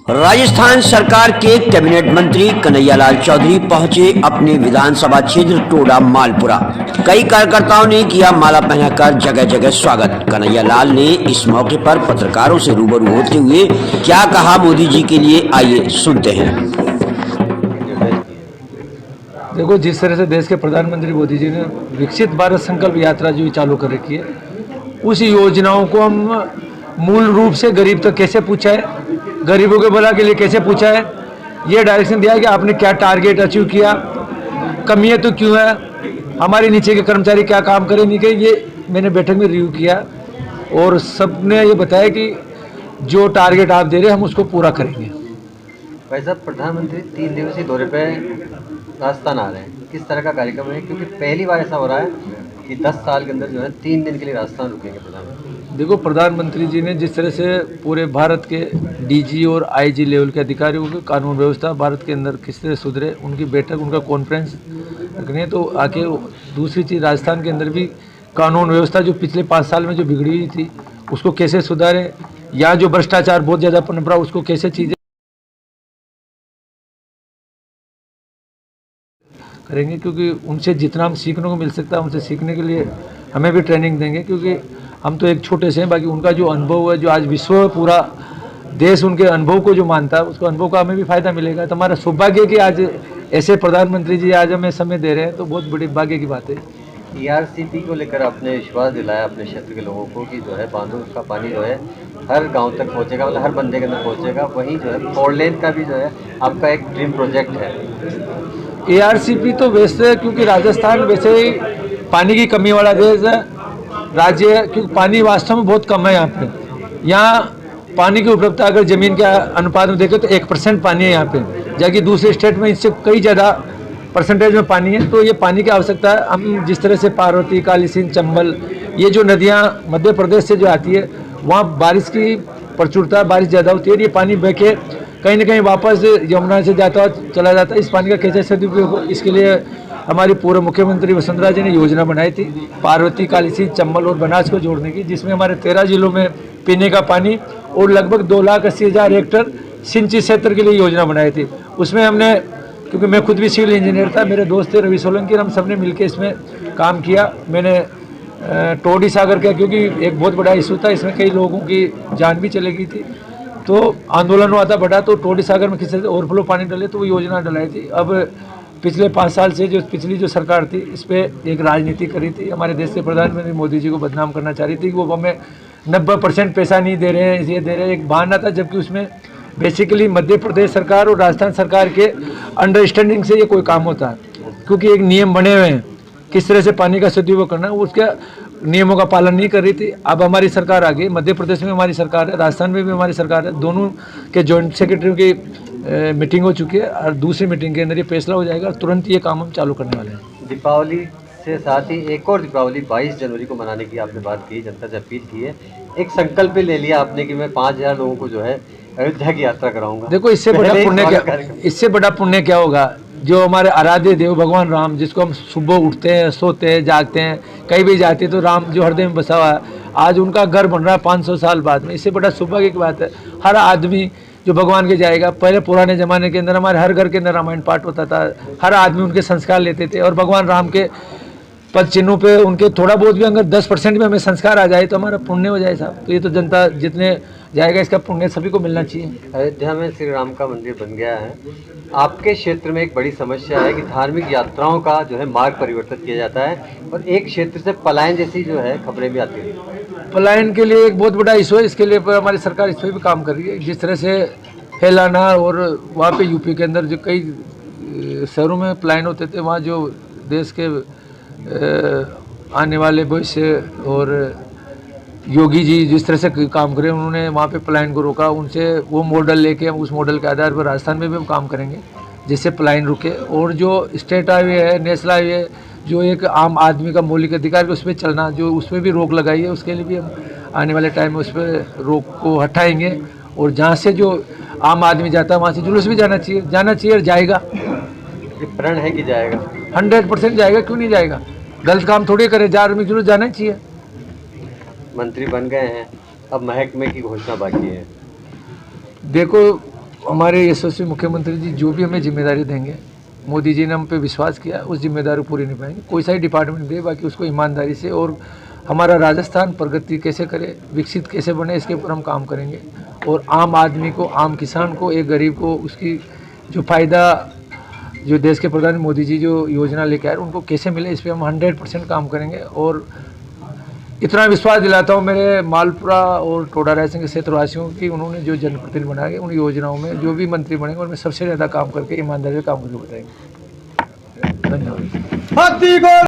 राजस्थान सरकार के कैबिनेट मंत्री कन्हैयालाल चौधरी पहुंचे अपने विधानसभा क्षेत्र टोडा मालपुरा। कई कार्यकर्ताओं ने किया माला पहनाकर जगह जगह स्वागत। कन्हैयालाल ने इस मौके पर पत्रकारों से रूबरू होते हुए क्या कहा मोदी जी के लिए, आइए सुनते हैं। देखो, जिस तरह से देश के प्रधानमंत्री मोदी जी ने विकसित भारत संकल्प यात्रा जो चालू कर रखी है, उस योजनाओं को हम मूल रूप से गरीब तक कैसे पहुंचाए, गरीबों के भला के लिए कैसे पूछा है, ये डायरेक्शन दिया है कि आपने क्या टारगेट अचीव किया, कमियां तो क्यों है, हमारे नीचे के कर्मचारी क्या काम करें नहीं करें, ये मैंने बैठक में रिव्यू किया और सबने ये बताया कि जो टारगेट आप दे रहे हैं हम उसको पूरा करेंगे। भाई साहब, प्रधानमंत्री 3 दिवसीय दौरे पे राजस्थान आ रहे हैं, किस तरह का कार्यक्रम है? क्योंकि पहली बार ऐसा हो रहा है कि 10 साल के अंदर जो है 3 दिन के लिए राजस्थान रुकेंगे प्रधानमंत्री। देखो, प्रधानमंत्री जी ने जिस तरह से पूरे भारत के डीजी और आईजी लेवल के अधिकारियों की कानून व्यवस्था भारत के अंदर किस तरह सुधरे, उनकी बैठक, उनका कॉन्फ्रेंस रखने, तो आके दूसरी चीज़ राजस्थान के अंदर भी कानून व्यवस्था जो पिछले 5 साल में जो बिगड़ी हुई थी उसको कैसे सुधारें, या जो भ्रष्टाचार बहुत ज़्यादा पनप रहा उसको कैसे चीज़ें करेंगे, क्योंकि उनसे जितना हम सीखने को मिल सकता है उनसे सीखने के लिए हमें भी ट्रेनिंग देंगे, क्योंकि हम तो एक छोटे से हैं, बाकी उनका जो अनुभव है, जो आज विश्व में पूरा देश उनके अनुभव को जो मानता है, उसको अनुभव का हमें भी फायदा मिलेगा। तो हमारा सौभाग्य कि आज ऐसे प्रधानमंत्री जी आज हमें समय दे रहे हैं, तो बहुत बड़ी भाग्य की बात है। ERCP को लेकर आपने विश्वास दिलाया अपने क्षेत्र के लोगों को कि जो है बांधों का पानी जो है हर गांव तक पहुंचेगा, मतलब हर बंदे के अंदर पहुंचेगा। वहीं जो है 4 लेन का भी जो है आपका एक ड्रीम प्रोजेक्ट है। ERCP तो वैसे, क्योंकि राजस्थान वैसे ही पानी की कमी वाला देश है, राज्य है, क्योंकि पानी वास्तव में बहुत कम है यहाँ पे। यहाँ पानी की उपलब्धता अगर ज़मीन के अनुपात में देखें तो 1% पानी है यहाँ पे, जबकि दूसरे स्टेट में इससे कई ज़्यादा परसेंटेज में पानी है। तो ये पानी की आवश्यकता है। हम जिस तरह से पार्वती, काली सिंध, चंबल, ये जो नदियाँ मध्य प्रदेश से जो आती है, वहाँ बारिश की प्रचुरता, बारिश ज़्यादा होती है, ये पानी बह के कहीं ना कहीं वापस यमुना से जाता चला जाता है। इस पानी का कैसे सदुपयोग हो, इसके लिए हमारी पूर्व मुख्यमंत्री वसुंधरा जी ने योजना बनाई थी पार्वती, काली सिंध, चंबल और बनास को जोड़ने की, जिसमें हमारे 13 जिलों में पीने का पानी और लगभग 2,80,000 हेक्टर सिंचित क्षेत्र के लिए योजना बनाई थी। उसमें हमने, क्योंकि मैं खुद भी सिविल इंजीनियर था, मेरे दोस्त थे रवि सोलंकी, हम सब ने मिलकर इसमें काम किया। मैंने टोडी सागर का, क्योंकि एक बहुत बड़ा इशू था, इसमें कई लोगों की जान भी चली गई थी, तो आंदोलन हुआ था बड़ा, तो टोडी सागर में किसी से ओवरफ्लो पानी डले, तो वो योजना डलाई थी। अब पिछले 5 साल से जो पिछली जो सरकार थी, इस पर एक राजनीति करी थी, हमारे देश के प्रधानमंत्री मोदी जी को बदनाम करना चाह रही थी कि वो हमें 90% पैसा नहीं दे रहे हैं, ये दे रहे हैं, एक बहाना था। जबकि उसमें बेसिकली मध्य प्रदेश सरकार और राजस्थान सरकार के अंडरस्टैंडिंग से ये कोई काम होता है, क्योंकि एक नियम बने हुए हैं किस तरह से पानी का सदुपयोग करना है, उसके नियमों का पालन नहीं कर रही थी। अब हमारी सरकार आ गई, मध्य प्रदेश में हमारी सरकार है, राजस्थान में भी हमारी सरकार है, दोनों के जॉइंट सेक्रेटरियों की मीटिंग हो चुकी है और दूसरी मीटिंग के अंदर ये फैसला हो जाएगा। तुरंत ये काम हम चालू करने वाले हैं। दीपावली से साथ ही एक और दीपावली 22 जनवरी को मनाने की आपने बात की, जनता से अपील की है, एक संकल्प ले लिया आपने कि मैं 5,000 लोगों को जो है अयोध्या की यात्रा कराऊंगा। देखो, इससे बड़ा पुण्य क्या होगा? जो हमारे आराध्य देव भगवान राम, जिसको हम सुबह उठते हैं, सोते हैं, जागते हैं, कहीं भी जाते हैं, तो राम जो हृदय में बसा हुआ है, आज उनका घर बन रहा है 500 साल बाद में। इससे बड़ा सौभाग्य की बात है। हर आदमी जो भगवान के जाएगा, पहले पुराने ज़माने के अंदर हमारे हर घर के अंदर रामायण पाठ होता था, हर आदमी उनके संस्कार लेते थे, और भगवान राम के पद चिन्हों पे उनके थोड़ा बहुत भी अगर 10% में हमें संस्कार आ जाए तो हमारा पुण्य हो जाए साहब। तो ये तो जनता जितने जाएगा इसका पुण्य सभी को मिलना चाहिए। अयोध्या में श्री राम का मंदिर बन गया है। आपके क्षेत्र में एक बड़ी समस्या है कि धार्मिक यात्राओं का जो है मार्ग परिवर्तित किया जाता है, और एक क्षेत्र से पलायन जैसी जो है खबरें भी आती हैं। पलायन के लिए एक बहुत बड़ा इशू है, इसके लिए हमारी सरकार इस पर भी काम कर रही है। जिस तरह से फैलाना, और वहाँ पे यूपी के अंदर जो कई शहरों में पलायन होते थे, वहाँ जो देश के आने वाले भविष्य और योगी जी जिस तरह से काम करें, उन्होंने वहाँ पे पलायन को रोका। उनसे वो मॉडल लेके हम उस मॉडल के आधार पर राजस्थान में भी हम काम करेंगे जिससे पलायन रुके। और जो स्टेट हाईवे है, नेशनल हाईवे, जो एक आम आदमी का मौलिक अधिकार है, उस पर चलना, जो उसमें भी रोक लगाई है, उसके लिए भी हम आने वाले टाइम में उस पर रोक को हटाएंगे। और जहाँ से जो आम आदमी जाता है वहाँ से जुलूस भी जाना चाहिए और जाएगा। ये प्रण है कि जाएगा? 100% जाएगा, क्यों नहीं जाएगा? गलत काम थोड़ी करे, जा आदमी जुलूस जाना चाहिए। मंत्री बन गए हैं, अब महकमे की घोषणा बाकी है। देखो, हमारे यशस्वी मुख्यमंत्री जी जो भी हमें जिम्मेदारी देंगे, मोदी जी ने हम पे विश्वास किया, उस जिम्मेदारी पूरी निभाएंगे। कोई सा ही डिपार्टमेंट दे, बाकी उसको ईमानदारी से, और हमारा राजस्थान प्रगति कैसे करे, विकसित कैसे बने, इसके ऊपर हम काम करेंगे। और आम आदमी को, आम किसान को, एक गरीब को उसकी जो फ़ायदा, जो देश के प्रधानमंत्री मोदी जी जो योजना लेके आए उनको कैसे मिले, इस पर हम 100% काम करेंगे। और इतना विश्वास दिलाता हूँ मेरे मालपुरा और टोडा रायसेन के क्षेत्रवासियों की, उन्होंने जो जनप्रतिनिधि बनाए उन योजनाओं में जो भी मंत्री बनेंगे उनमें सबसे ज़्यादा काम करके ईमानदारी से काम करके बताएंगे। धन्यवाद।